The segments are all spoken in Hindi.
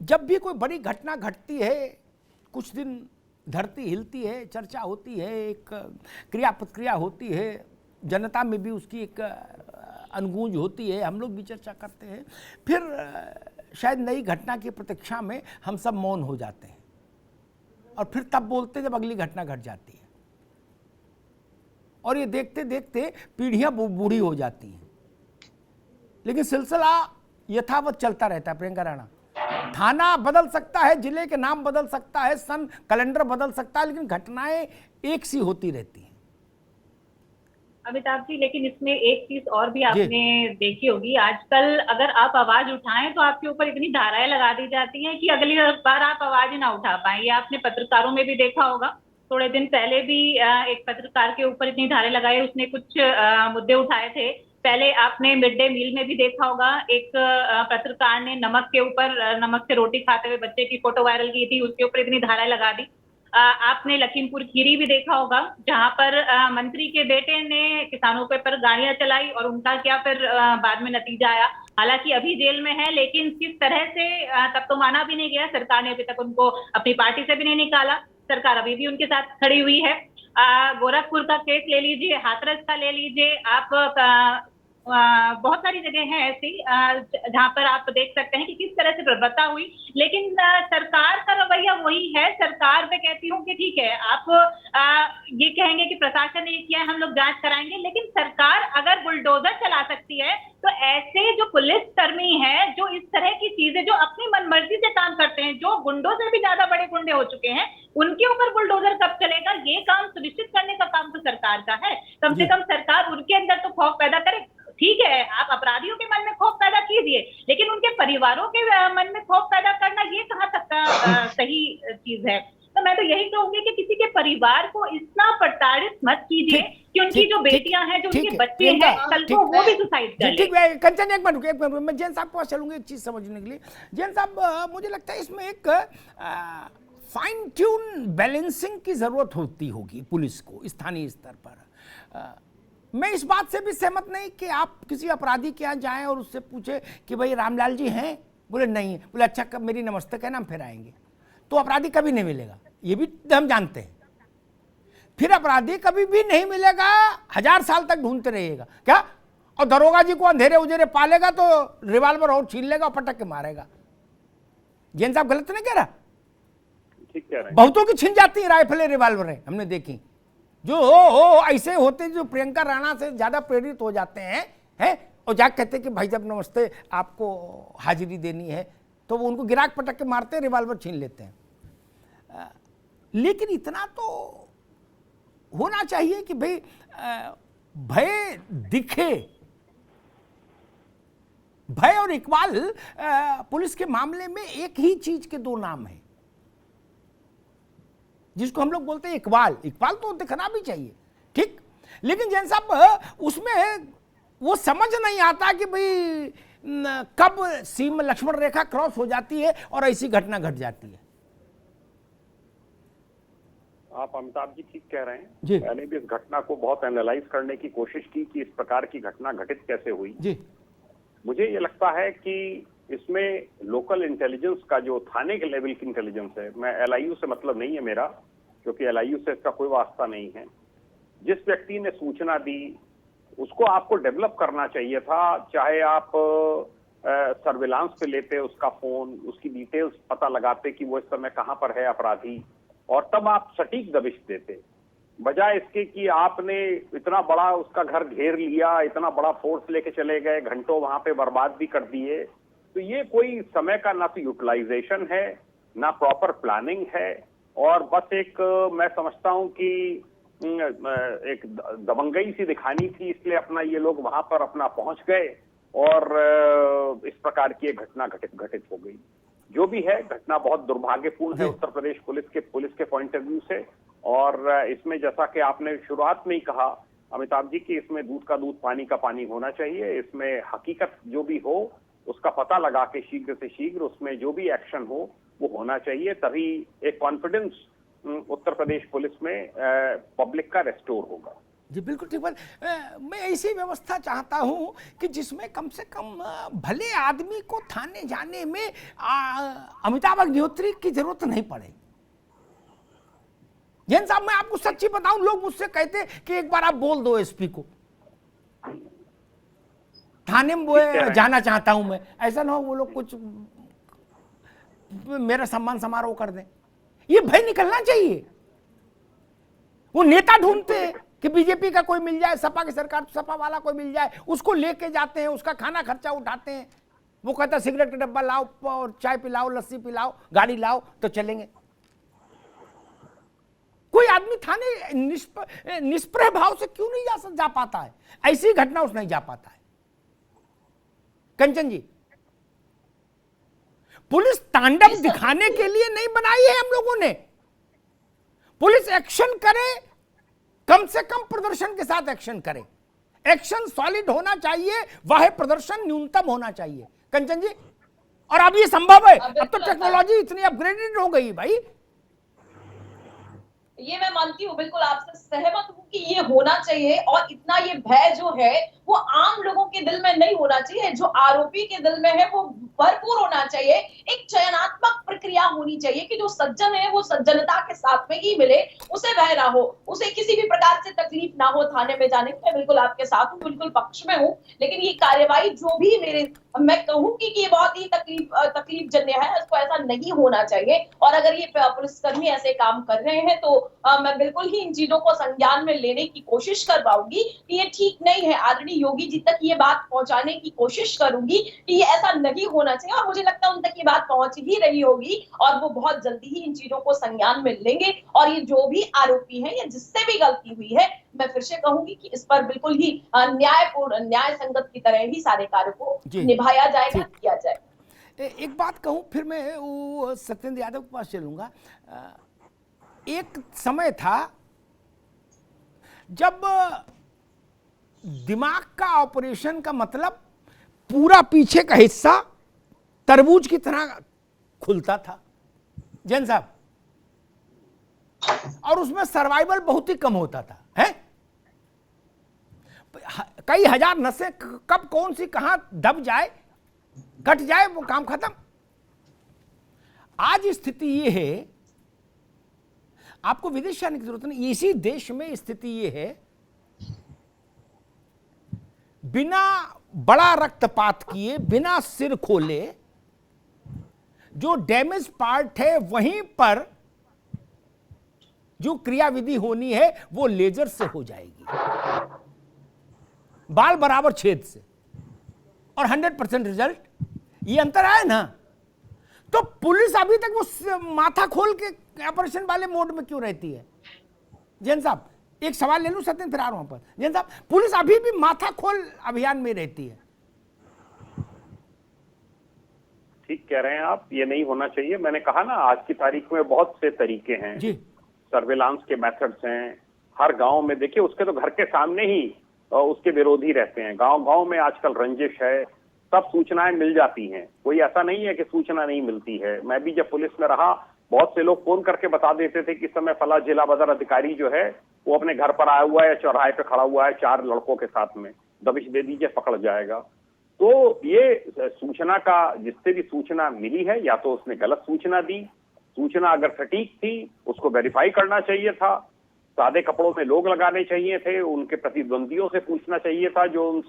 जब भी कोई बड़ी घटना घटती है, कुछ दिन धरती हिलती है, चर्चा होती है, एक क्रिया प्रतिक्रिया होती है, जनता में भी उसकी एक अनगूंज होती है, हम लोग भी चर्चा करते हैं, फिर शायद नई घटना की प्रतीक्षा में हम सब मौन हो जाते हैं और फिर तब बोलते हैं जब अगली घटना घट जाती है। और ये देखते देखते पीढ़ियां बूढ़ी हो जाती हैं, लेकिन सिलसिला यथावत चलता रहता है। प्रियंका राणा, थाना बदल सकता है, जिले के नाम बदल सकता है, सन कैलेंडर बदल सकता है, लेकिन घटनाएं एक सी होती रहती हैं। अमिताभ जी, लेकिन इसमें एक चीज और भी आपने देखी होगी, आजकल अगर आप आवाज उठाएं तो आपके ऊपर इतनी धाराएं लगा दी जाती हैं कि अगली बार आप आवाज ही ना उठा पाए। ये आपने पत्रकारों में भी देखा होगा। थोड़े दिन पहले भी एक पत्रकार के ऊपर इतनी धारे लगाई, उसने कुछ मुद्दे उठाए थे। पहले आपने मिड डे मील में भी देखा होगा, एक पत्रकार ने नमक के ऊपर, नमक से रोटी खाते हुए बच्चे की फोटो वायरल की थी, उसके ऊपर इतनी धाराएं लगा दी। आपने लखीमपुर खीरी भी देखा होगा, जहां पर मंत्री के बेटे ने किसानों के पर गाड़ियां चलाई और उनका क्या फिर बाद में नतीजा आया। हालांकि अभी जेल में है, लेकिन किस तरह से तब तो माना भी नहीं गया, सरकार ने अभी तक उनको अपनी पार्टी से भी नहीं निकाला, सरकार अभी भी उनके साथ खड़ी हुई है। गोरखपुर का केस ले लीजिए, हाथरस का ले लीजिए आप, बहुत सारी जगह हैं ऐसी जहां पर आप देख सकते हैं कि किस तरह से बर्बरता हुई। लेकिन सरकार का रवैया वही है। सरकार मैं कहती हूँ कि ठीक है, आप ये कहेंगे कि प्रशासन ने किया है, हम लोग जांच कराएंगे, लेकिन सरकार अगर बुलडोजर चला सकती है तो ऐसे जो पुलिसकर्मी हैं, जो इस तरह की चीजें, जो अपनी मनमर्जी से काम करते हैं, जो गुंडों से भी ज्यादा बड़े गुंडे हो चुके हैं, उनके ऊपर बुलडोजर कब चलेगा? ये काम सुनिश्चित करने का काम तो सरकार का है। कम से कम सरकार उनके अंदर तो खौफ पैदा करे। ठीक है, आप अपराधियों के मन में खौफ पैदा कीजिए, लेकिन उनके परिवारों के मन में खौफ पैदा करना ये कहाँ तक का सही चीज है? तो मैं तो यही कहूंगी कि किसी के परिवार को इतना प्रताड़ित मत कीजिए कि उनकी जो बेटियां हैं, जो उनके बच्चे हैं, कल को वो भी सुसाइड कर ले। ठीक है कंचन, एक मिनट मैं जैन साहब के पास चलूंगा एक चीज समझने के लिए। जैन साहब, मुझे लगता है इसमें एक फाइन ट्यून बैलेंसिंग की जरूरत होती होगी पुलिस को स्थानीय स्तर पर। मैं इस बात से भी सहमत नहीं कि आप किसी अपराधी के यहाँ जाएं और उससे पूछे कि भाई रामलाल जी हैं, बोले नहीं, बोले अच्छा कब मेरी नमस्ते कहना, हम फिर आएंगे, तो अपराधी कभी नहीं मिलेगा, ये भी हम जानते हैं। फिर अपराधी कभी भी नहीं मिलेगा, 1000 साल तक ढूंढते रहिएगा क्या? और दरोगा जी को अंधेरे उजेरे पालेगा तो रिवाल्वर और छीन लेगा और पटक के मारेगा। जैन साहब गलत नहीं कह रहा? ठीक कह रहे हैं। बहुतों की छिन जाती है राइफलें, रिवाल्वरें, हमने देखी। जो ऐसे होते जो प्रियंका राणा से ज्यादा प्रेरित हो जाते हैं और जाके कहते कि भाई जब नमस्ते आपको हाजिरी देनी है, तो वो उनको गिराक पटक के मारते हैं, रिवाल्वर छीन लेते हैं। लेकिन इतना तो होना चाहिए कि भाई भय दिखे। भय और इकबाल पुलिस के मामले में एक ही चीज के दो नाम हैं, जिसको हम लोग बोलते हैं इकबाल तो दिखना भी चाहिए, ठीक। लेकिन जैन साहब, उसमें वो समझ नहीं आता कि भाई कब सीमा लक्ष्मण रेखा क्रॉस हो जाती है और ऐसी घटना घट जाती है। आप अमिताभ जी ठीक कह रहे हैं। मैंने भी इस घटना को बहुत एनालाइज करने की कोशिश की कि इस प्रकार की घटना घटित कैसे हुई जी। मुझे ये लगता है कि इसमें लोकल इंटेलिजेंस का, जो थाने के लेवल की इंटेलिजेंस है, मैं एलआईयू से मतलब नहीं है मेरा, क्योंकि एलआईयू से इसका कोई वास्ता नहीं है। जिस व्यक्ति ने सूचना दी उसको आपको डेवलप करना चाहिए था, चाहे आप सर्विलांस पे लेते उसका फोन, उसकी डिटेल्स पता लगाते कि वो इस समय कहां पर है अपराधी, और तब आप सटीक दबिश देते, बजाय इसके कि आपने इतना बड़ा उसका घर घेर लिया, इतना बड़ा फोर्स लेके चले गए, घंटों वहां पे बर्बाद भी कर दिए। तो ये कोई समय का ना तो यूटिलाइजेशन है, ना प्रॉपर प्लानिंग है, और बस एक मैं समझता हूं कि एक दबंगई सी दिखानी थी, इसलिए अपना ये लोग वहां पर अपना पहुंच गए और इस प्रकार की एक घटना घटित हो गई। जो भी है, घटना बहुत दुर्भाग्यपूर्ण है उत्तर प्रदेश पुलिस के पॉइंट ऑफ व्यू से। और इसमें जैसा कि आपने शुरुआत में ही कहा अमिताभ जी कि इसमें दूध का दूध पानी का पानी होना चाहिए। इसमें हकीकत जो भी हो उसका पता लगा के शीघ्र से शीघ्र उसमें जो भी एक्शन हो वो होना चाहिए, तभी एक कॉन्फिडेंस उत्तर प्रदेश पुलिस में पब्लिक का रेस्टोर होगा। जी बिल्कुल ठीक बात। मैं ऐसी व्यवस्था चाहता हूं कि जिसमें कम से कम भले आदमी को थाने जाने में अमिताभ अग्निहोत्री की जरूरत नहीं पड़े। जैन साहब, मैं आपको सच्ची बताऊं, लोग मुझसे कहते कि एक बार आप बोल दो एसपी को थाने में वो जाना चाहता हूं मैं। ऐसा ना हो वो लोग कुछ मेरा सम्मान समारोह कर दें। ये भय निकलना चाहिए। वो नेता ढूंढते हैं कि बीजेपी का कोई मिल जाए, सपा की सरकार तो सपा वाला कोई मिल जाए, उसको लेके जाते हैं, उसका खाना खर्चा उठाते हैं। वो कहता सिगरेट का डब्बा लाओ और चाय पिलाओ, लस्सी पिलाओ, गाड़ी लाओ तो चलेंगे। कोई आदमी थाने निष्प्रह भाव से क्यों नहीं जा पाता है? ऐसी घटना उस नहीं जा पाता है। कंचन जी, पुलिस तांडव दिखाने के लिए नहीं बनाई है हम लोगों ने। पुलिस एक्शन करे, कम से कम प्रदर्शन के साथ एक्शन करे। एक्शन सॉलिड होना चाहिए, वह प्रदर्शन न्यूनतम होना चाहिए। कंचन जी, और अब ये संभव है। अब तो टेक्नोलॉजी इतनी अपग्रेडेड हो गई भाई। ये मैं मानती हूँ, बिल्कुल आपसे सहमत हूँ कि ये होना चाहिए। और इतना ये भय जो है वो आम लोगों के दिल में नहीं होना चाहिए, जो आरोपी के दिल में है वो भरपूर होना चाहिए। एक चयनात्मक प्रक्रिया होनी चाहिए कि जो सज्जन है वो सज्जनता के साथ में ही मिले, उसे भय ना हो, उसे किसी भी प्रकार से तकलीफ ना हो थाने में जाने में। बिल्कुल आपके साथ हूँ, बिल्कुल पक्ष में हूँ। लेकिन ये कार्यवाही जो भी मैं कहूंगी कि ये बहुत ही तकलीफजन्य है, इसको ऐसा नहीं होना चाहिए। और अगर ये पुलिसकर्मी ऐसे काम कर रहे हैं तो मैं बिल्कुल ही इन चीजों को संज्ञान में लेने की कोशिश कर पाऊंगी कि ये ठीक नहीं है। आदरणीय योगी जी तक ये बात पहुंचाने की कोशिश करूंगी कि ये ऐसा नहीं होना चाहिए। और मुझे लगता है उन तक ये बात पहुंच ही रही होगी और वो बहुत जल्दी ही इन चीजों को संज्ञान में लेंगे। और ये जो भी आरोपी है या जिससे भी गलती हुई है, मैं फिर से कहूंगी कि इस पर बिल्कुल ही न्यायपूर्ण, न्याय संगत की तरह ही सारे कार्य को निभाया जाएगा, किया जाएगा। एक बात कहूं, फिर मैं वो सत्येंद्र यादव के पास चलूंगा। एक समय था जब दिमाग का ऑपरेशन का मतलब पूरा पीछे का हिस्सा तरबूज की तरह खुलता था, जैन साहब, और उसमें सर्वाइवल बहुत ही कम होता था। है कई हजार नसें कब कौन सी कहां दब जाए, कट जाए, वो काम खत्म। आज स्थिति ये है, आपको विदेश जाने की जरूरत नहीं, इसी देश में स्थिति ये है, बिना बड़ा रक्तपात किए, बिना सिर खोले, जो डैमेज पार्ट है वहीं पर जो क्रियाविधि होनी है वो लेजर से हो जाएगी, बाल बराबर छेद से, और 100% रिजल्ट। ये अंतर आया ना। तो पुलिस अभी तक वो माथा खोल के ऑपरेशन वाले मोड में क्यों रहती है? जैन साहब, एक सवाल ले लूं, सत्येंद्र, फिर आ रहा हूं पर। जैन साहब, पुलिस अभी भी माथा खोल अभियान में रहती है। ठीक कह रहे हैं आप, ये नहीं होना चाहिए। मैंने कहा ना, आज की तारीख में बहुत से तरीके हैं जी, सर्विलांस के मेथड्स हैं। हर गांव में देखिए, उसके तो घर के सामने ही उसके विरोधी रहते हैं। गांव गांव में आजकल रंजिश है, सब सूचनाएं मिल जाती हैं। कोई ऐसा नहीं है कि सूचना नहीं मिलती है। मैं भी जब पुलिस में रहा, बहुत से लोग फोन करके बता देते थे कि इस समय फला जिला बदर अधिकारी जो है वो अपने घर पर आया हुआ है या चौराहे पे खड़ा हुआ है 4 लड़कों के साथ में, दबिश दे दीजिए, पकड़ जाएगा। तो ये सूचना का, जिससे भी सूचना मिली है, या तो उसने गलत सूचना दी, सूचना अगर सटीक थी उसको वेरीफाई करना चाहिए था, सादे कपड़ों में लोग लगाने चाहिए थे, उनके प्रतिद्वंदियों से पूछना चाहिए था जो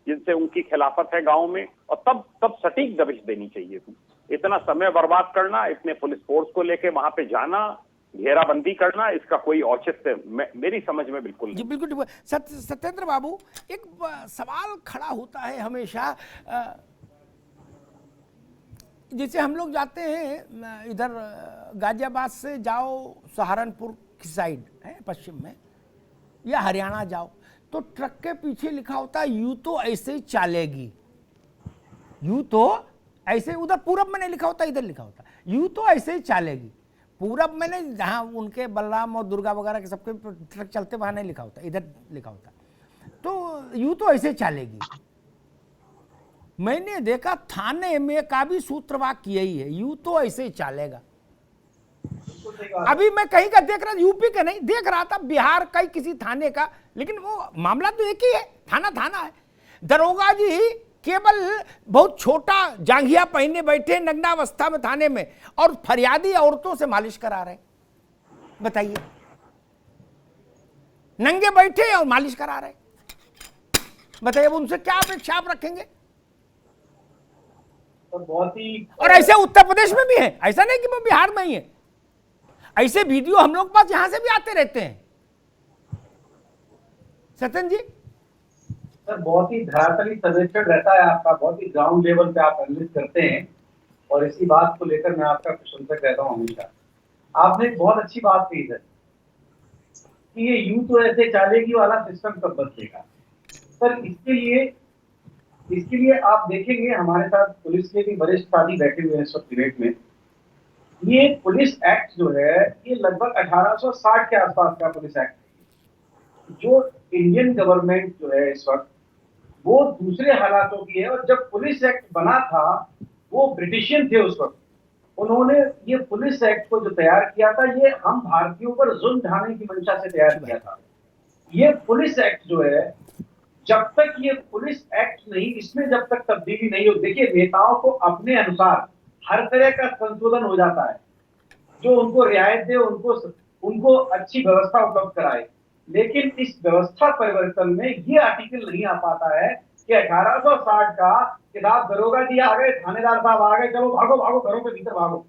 जिनसे उनकी खिलाफत है गांव में, और तब सटीक दबिश देनी चाहिए थी। इतना समय बर्बाद करना, इतने पुलिस फोर्स को लेके वहां पे जाना, घेराबंदी करना, इसका कोई औचित्य मेरी समझ में बिल्कुल नहीं। जी बिल्कुल। सत्येंद्र बाबू, एक सवाल खड़ा होता है हमेशा, जैसे हम लोग जाते हैं इधर गाजियाबाद से जाओ सहारनपुर की साइड है पश्चिम में, या हरियाणा जाओ, तो ट्रक के पीछे लिखा होता है यूं तो ऐसे ही चालेगी, यूं तो ऐसे। उधर पूरब में नहीं लिखा होता, इधर लिखा होता यूं तो ऐसे ही चालेगी। पूरब में नहीं, जहाँ उनके बलराम और दुर्गा वगैरह के सबके ट्रक चलते वहां नहीं लिखा होता, इधर लिखा होता। तो यूं तो ऐसे चालेगी। मैंने देखा थाने में का भी सूत्रवाक्य यही है, यूं तो ऐसे ही चालेगा। अभी मैं कहीं का देख रहा, यूपी का नहीं देख रहा था, बिहार का ही किसी थाने का, लेकिन वो मामला तो एक ही है, थाना थाना है। दरोगा जी केवल बहुत छोटा जांघिया पहने बैठे नग्नावस्था में थाने में, और फरियादी औरतों से मालिश करा रहे। बताइए, नंगे बैठे और मालिश करा रहे। बताइए, अब उनसे क्या अपेक्षा आप रखेंगे? तो बहुत ही, और ऐसे उत्तर प्रदेश में भी है, ऐसा नहीं कि वो बिहार में ही है। ऐसे वीडियो हम लोग पास यहां से भी आते रहते हैं। सत्यन जी, सर बहुत ही धरातली सर्वेक्षण रहता है आपका, बहुत ही ग्राउंड लेवल पे आप एनालिस करते हैं, और इसी बात को लेकर मैं आपका प्रशंसक रहता हूँ हमेशा। आपने एक बहुत अच्छी बात कही सर कि ये यूं तो ऐसे चलेगी वाला सिस्टम कब बदलेगा। सर इसके लिए आप देखेंगे हमारे साथ पुलिस के भी वरिष्ठ साथी बैठे हुए हैं इस वक्त डिबेट में। ये पुलिस एक्ट जो है ये लगभग 1860 के आसपास का पुलिस एक्ट है। जो इंडियन गवर्नमेंट जो है इस वक्त वो दूसरे हालातों की है, और जब पुलिस एक्ट बना था वो ब्रिटिशियन थे उस वक्त, उन्होंने ये पुलिस एक्ट को जो तैयार किया था ये हम भारतीयों पर जुल्म ढाने की मंशा से तैयार किया था। ये पुलिस एक्ट जो है, जब तक ये पुलिस एक्ट नहीं, इसमें जब तक तब्दीली नहीं हो, देखिए नेताओं को अपने अनुसार हर तरह का संशोधन हो जाता है जो उनको रियायत दे, उनको अच्छी व्यवस्था उपलब्ध कराए, लेकिन इस व्यवस्था परिवर्तन में ये आर्टिकल नहीं आ पाता है कि 1860 का किताब दरोगा जी आ गए, थानेदार साहब आ गए, चलो भागो भागो घरों के भीतर भागो।